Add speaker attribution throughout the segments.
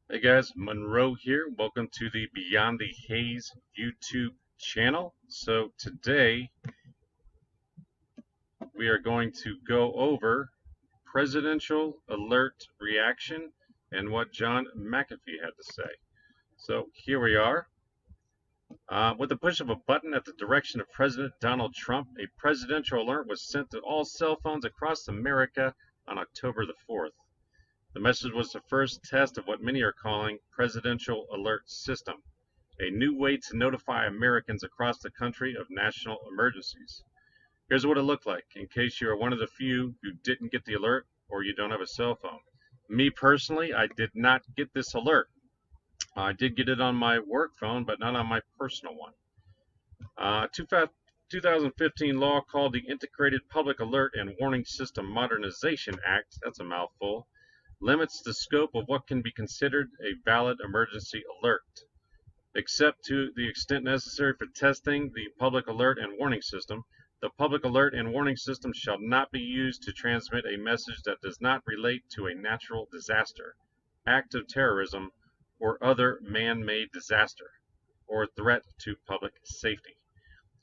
Speaker 1: Hey guys, Monroe here. Welcome to the Beyond the Haze YouTube channel. So today we are going to go over presidential alert reaction and what John McAfee had to say. So here we are. With the push of a button at the direction of President Donald Trump, a presidential alert was sent to all cell phones across America on October the 4th. The message was the first test of what many are calling Presidential Alert System, a new way to notify Americans across the country of national emergencies. Here's what it looked like, in case you are one of the few who didn't get the alert or you don't have a cell phone. Me personally, I did not get this alert. I did get it on my work phone, but not on my personal one. 2015 law called the Integrated Public Alert and Warning System Modernization Act, that's a mouthful, limits the scope of what can be considered a valid emergency alert. Except to the extent necessary for testing the public alert and warning system, the public alert and warning system shall not be used to transmit a message that does not relate to a natural disaster, act of terrorism, or other man-made disaster, or threat to public safety.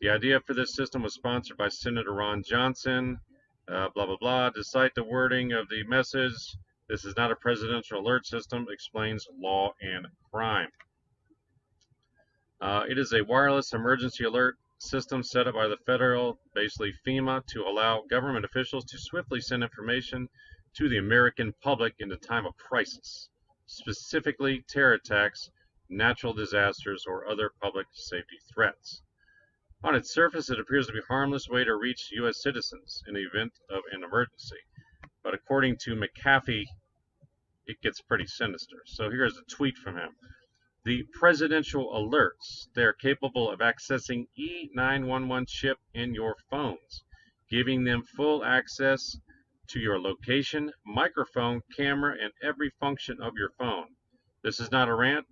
Speaker 1: The idea for this system was sponsored by Senator Ron Johnson, blah, blah, blah. To cite the wording of the message, this is not a presidential alert system, explains Law and Crime. It is a wireless emergency alert system set up by the federal, basically FEMA, to allow government officials to swiftly send information to the American public in a time of crisis, specifically terror attacks, natural disasters, or other public safety threats. On its surface, it appears to be a harmless way to reach U.S. citizens in the event of an emergency. But according to McAfee, it gets pretty sinister. So here's a tweet from him. The presidential alerts, they're capable of accessing E911 chip in your phones, giving them full access to your location, microphone, camera, and every function of your phone. This is not a rant.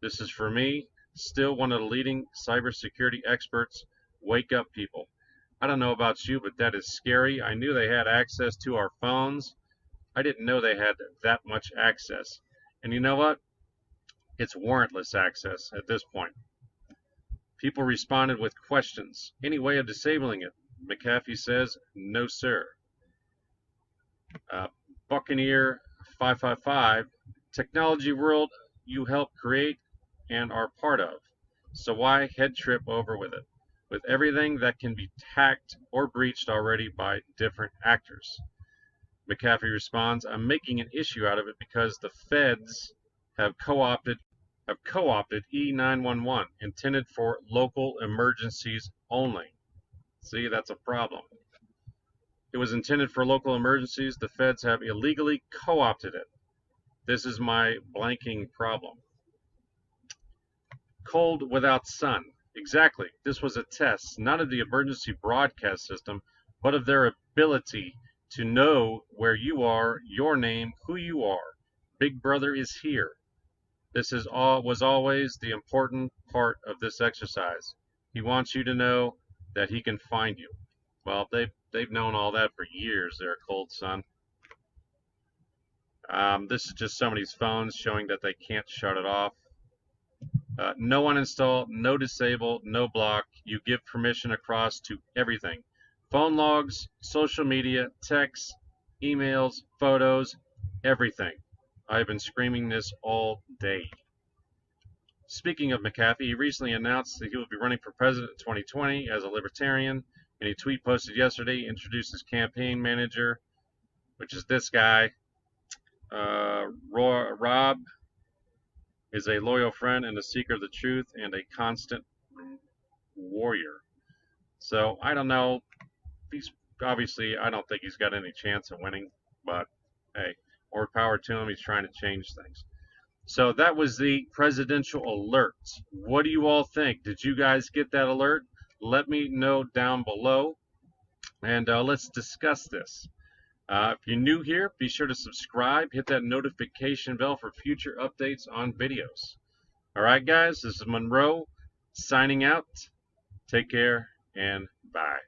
Speaker 1: This is for me, still one of the leading cybersecurity experts. Wake up, people. I don't know about you, but that is scary. I knew they had access to our phones. I didn't know they had that much access. And you know what? It's warrantless access at this point. People responded with questions. Any way of disabling it? McAfee says, no, sir. Buccaneer 555, technology world you help create and are part of. So why head trip over with it? With everything that can be hacked or breached already by different actors. McAfee responds, I'm making an issue out of it because the feds have co-opted E911, intended for local emergencies only. See, that's a problem. It was intended for local emergencies. The feds have illegally co-opted it. This is my blanking problem. Cold without sun. Exactly. This was a test, not of the emergency broadcast system, but of their ability to know where you are, your name, who you are. Big Brother is here. This was always the important part of this exercise. He wants you to know that he can find you. Well, they've known all that for years there, Cold Sun. This is just somebody's phones showing that they can't shut it off. No uninstall, no disable, no block. You give permission across to everything. Phone logs, social media, texts, emails, photos, everything. I've been screaming this all day. Speaking of McAfee, he recently announced that he will be running for president in 2020 as a libertarian. In a tweet posted yesterday, he introduced his campaign manager, which is this guy. Rob is a loyal friend and a seeker of the truth and a constant warrior. So I don't know. Obviously, I don't think he's got any chance of winning, but hey, more power to him. He's trying to change things. So that was the presidential alert. What do you all think? Did you guys get that alert? Let me know down below, and let's discuss this. If you're new here, be sure to subscribe. Hit that notification bell for future updates on videos. All right, guys, this is Monroe signing out. Take care, and bye.